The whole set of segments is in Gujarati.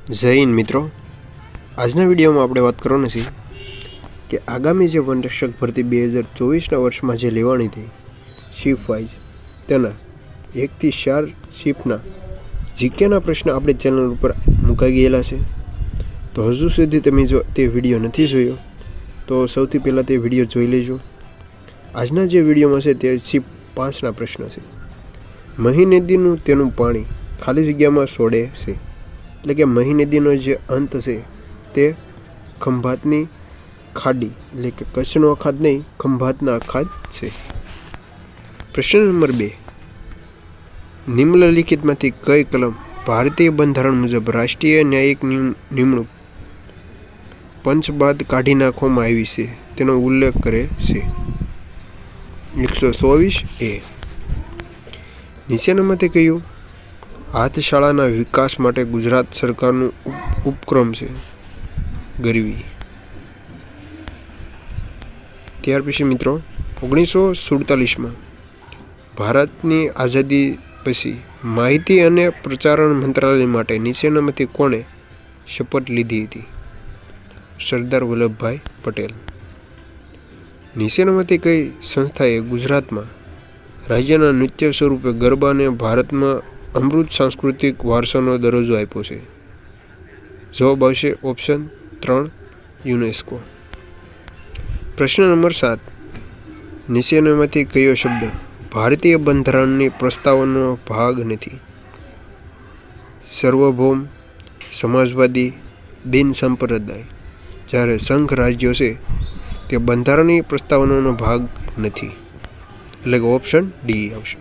જય હિન્દ મિત્રો, આજના વિડીયોમાં આપણે વાત કરવાની છે કે આગામી જે વનરક્ષક ભરતી 2024ના વર્ષમાં જે લેવાની હતી શિફ્ટ વાઇઝ તેના 1 થી 4 શિફ્ટના જીકેના પ્રશ્ન આપણી ચેનલ ઉપર મુકાઈ ગયેલા છે. તો હજુ સુધી તમે જો તે વિડીયો નથી જોયો તો સૌથી પહેલાં તે વિડીયો જોઈ લેજો. આજના જે વિડીયોમાં છે તે શિફ્ટ 5ના પ્રશ્ન છે. મહી નદીનું તેનું પાણી ખાલી જગ્યામાં છોડે છે, એટલે કે મહી નદીનો જે અંત છે તે ખંભાતની ખાડી એટલે કે કચ્છનો અખાત નહીં, ખંભાતના અખાત છે. પ્રશ્ન નંબર 2, નિમ્નલિખિતમાંથી કઈ કલમ ભારતીય બંધારણ મુજબ રાષ્ટ્રીય ન્યાયિક નિમણૂક પંચ બાદ કાઢી નાખવામાં આવી છે તેનો ઉલ્લેખ કરે છે? 124A. નીચેનામાંથી કયું હાથશાળાના વિકાસ માટે ગુજરાત સરકારનું ઉપક્રમ છે? ગરવી. ત્યાર પછી મિત્રો 1947માં ભારતની આઝાદી પછી માહિતી અને પ્રસારણ મંત્રાલય માટે નીચેનામાંથી કોણે શપથ લીધી હતી? સરદાર વલ્લભભાઈ પટેલ. નીચેનામાંથી કઈ સંસ્થાએ ગુજરાતમાં રાજ્યના નૃત્ય સ્વરૂપે ગરબાને ભારતમાં અમૃત સાંસ્કૃતિક વારસાનો દરજ્જો આપ્યો છે? જવાબ આવશે ઓપ્શન 3, યુનેસ્કો. પ્રશ્ન નંબર 7, નીચેનામાંથી કયો શબ્દ ભારતીય બંધારણની પ્રસ્તાવનાનો ભાગ નથી? સાર્વભૌમ, સમાજવાદી, બિન સંપ્રદાય. જ્યારે સંઘ રાજ્યો છે તે બંધારણની પ્રસ્તાવનાનો ભાગ નથી, એટલે કે ઓપ્શન ડી આવશે.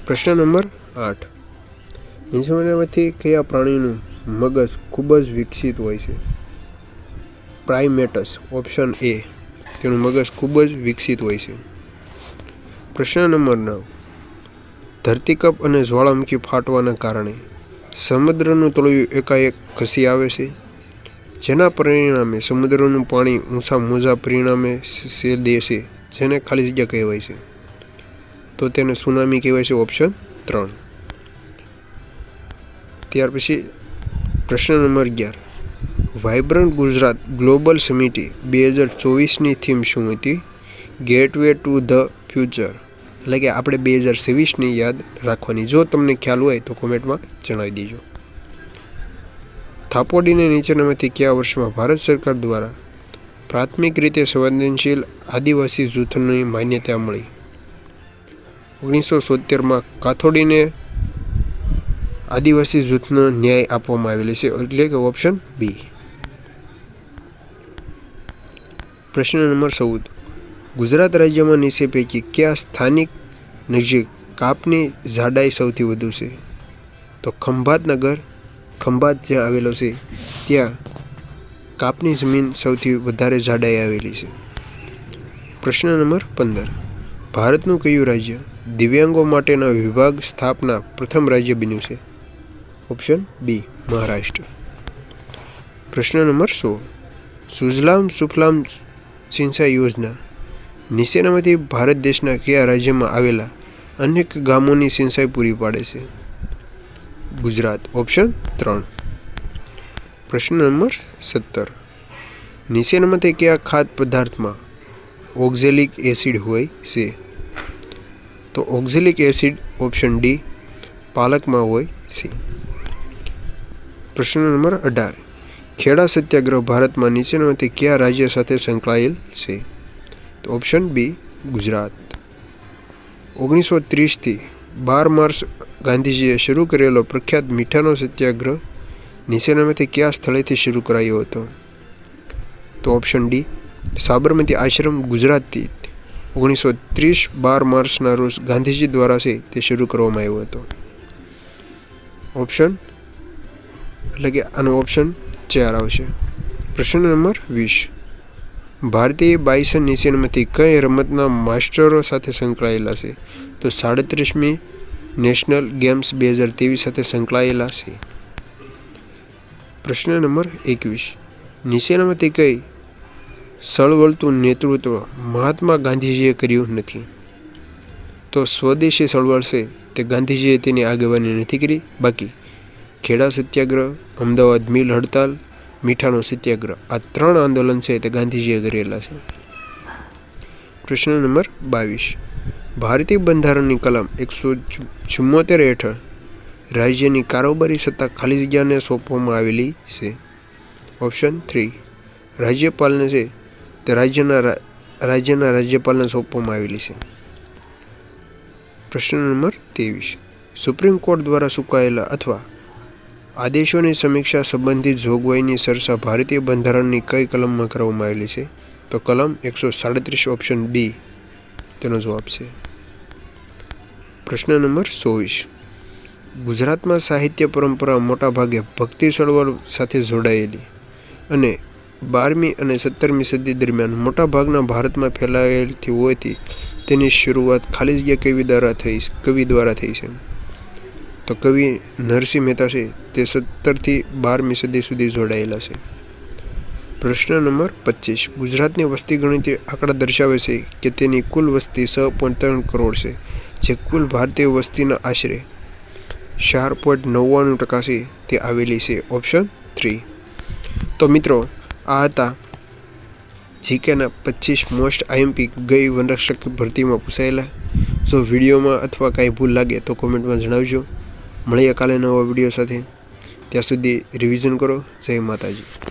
પ્રશ્ન નંબર 8, નીચેનામાંથી કયા પ્રાણીનું મગજ ખૂબ જ વિકસિત હોય છે? પ્રાઇમેટસ. ઓપ્શન એ, તેનું મગજ ખૂબ જ વિકસિત હોય છે. પ્રશ્ન નંબર 9, ધરતીકંપ અને જ્વાળામુખી ફાટવાના કારણે સમુદ્રનું તળિયું એકાએક ખસી આવે છે, જેના પરિણામે સમુદ્રનું પાણી ઊંચા મોજા પરિણામે સેદે છે, જેને ખાલી જગ્યા કહેવાય છે. તો તેને સુનામી કહેવાય છે. ઓપ્શન 3. ત્યાર પછી પ્રશ્ન number 11, vibrant Gujarat global summit 2024ની થીમ શું હતી? ગેટવે ટુ ધ ફ્યુચર, એટલે કે આપણે 2026ની યાદ રાખવાની. જો તમને ખ્યાલ હોય તો કોમેન્ટમાં જણાવી દેજો. થાપોડીને નીચેનામાંથી કયા વર્ષમાં ભારત સરકાર દ્વારા પ્રાથમિક રીતે સંવેદનશીલ આદિવાસી જૂથની માન્યતા મળી? 1970માં કાથોડીને આદિવાસી જૂથનો ન્યાય આપવામાં આવેલો છે, એટલે કે ઓપ્શન બી. પ્રશ્ન નંબર 14, ગુજરાત રાજ્યમાં નીચે પૈકી કયા સ્થાનિક નજીક કાપની જાડાઈ સૌથી વધુ છે? તો ખંભાતનગર, ખંભાત જ્યાં આવેલો છે ત્યાં કાપની જમીન સૌથી વધારે જાડાઈ આવેલી છે. પ્રશ્ન નંબર 15, ભારતનું કયું રાજ્ય દિવ્યાંગો માટેના વિભાગ સ્થાપના પ્રથમ રાજ્ય બન્યું છે? Option B, Maharashtra. પ્રશ્ન નંબર 16, સુજલામ સુફલામ સિંચાઈ યોજના નીચેનામાંથી ભારત દેશના કયા રાજ્યમાં આવેલા અનેક ગામોની સિંચાઈ પૂરી પાડે છે? ગુજરાત. ઓપ્શન 3. પ્રશ્ન નંબર 17, નીચેનામાંથી કયા ખાદ્ય પદાર્થમાં ઓક્ઝેલિક એસિડ હોય છે? તો ઓક્ઝેલિક એસિડ ઓપ્શન ડી, પાલકમાં હોય છે. પ્રશ્ન નંબર 18, ખેડા સત્યાગ્રહ ભારતમાં નીચેનામાંથી કયા રાજ્ય સાથે સંકળાયેલ છે? તો ઓપ્શન બી, ગુજરાત. 1930થી 12 માર્ચ ગાંધીજીએ શરૂ કરેલો પ્રખ્યાત મીઠાનો સત્યાગ્રહ નીચેનામાંથી કયા સ્થળેથી શરૂ કરાયો હતો? તો ઓપ્શન ડી, સાબરમતી આશ્રમ, ગુજરાતથી 1930 12 માર્ચના રોજ ગાંધીજી દ્વારા છે તે શરૂ કરવામાં આવ્યો હતો. ઓપ્શન એટલે કે આનો ઓપ્શન 4 આવશે. પ્રશ્ન નંબર 20, ભારતીય બાયસન નીચેનામાંથી કઈ રમતના માસ્ટરો સાથે સંકળાયેલા છે? તો 37મી નેશનલ ગેમ્સ 2023 સાથે સંકળાયેલા છે. પ્રશ્ન નંબર 21, નીચેનામાંથી કઈ ચળવળતું નેતૃત્વ મહાત્મા ગાંધીજીએ કર્યું નથી? તો સ્વદેશી ચળવળ છે તે ગાંધીજીએ તેની આગેવાની નથી કરી, બાકી ખેડા સત્યાગ્રહ, અમદાવાદ મિલ હડતાલ, મીઠાનો સત્યાગ્રહ, આ 3 આંદોલન છે તે ગાંધીજીએ કરેલા છે. પ્રશ્ન નંબર 22. ભારતીય બંધારણની કલમ 174 હેઠળ રાજ્યની કારોબારી સત્તા ખાલી જગ્યાને સોંપવામાં આવેલી છે. ઓપ્શન 3. રાજ્યપાલને છે તે રાજ્યના રાજ્યપાલને સોંપવામાં આવેલી છે. પ્રશ્ન નંબર 23. સુપ્રીમ કોર્ટ દ્વારા સુકાયેલા અથવા આદેશોની સમીક્ષા સંબંધિત જોગવાઈની ચર્ચા ભારતીય બંધારણની કઈ કલમમાં કરવામાં આવેલી છે? તો કલમ 137 ઓપ્શન બી તેનો જવાબ છે. પ્રશ્ન નંબર 24. ગુજરાતમાં સાહિત્ય પરંપરા મોટાભાગે ભક્તિ ચળવળ સાથે જોડાયેલી અને 12મી અને 17મી સદી દરમિયાન મોટાભાગના ભારતમાં ફેલાયેલી હોવાથી તેની શરૂઆત ખાલી જગ્યા કવિ દ્વારા થઈ છે. તો કવિ નરસિંહ મહેતા છે તે 17થી 12મી સદી સુધી જોડાયેલા છે. પ્રશ્ન નંબર 25. ગુજરાતની વસ્તી ગણતરી આંકડા દર્શાવે છે કે તેની કુલ વસ્તી 6.3 કરોડ છે, જે કુલ ભારતીય વસ્તીના આશરે 4.99% છે તે આવેલી છે. ઓપ્શન 3. તો મિત્રો આ હતા જીકેના 25 મોસ્ટ આઈએમપી ગઈ વનરક્ષક ભરતીમાં પૂછાયેલા. જો વિડીયોમાં અથવા કાંઈ ભૂલ લાગે તો કોમેન્ટમાં જણાવજો. મળીએ કાલે નવા વિડીયો સાથે. ત્યાં સુધી રિવિઝન કરો. જય માતાજી.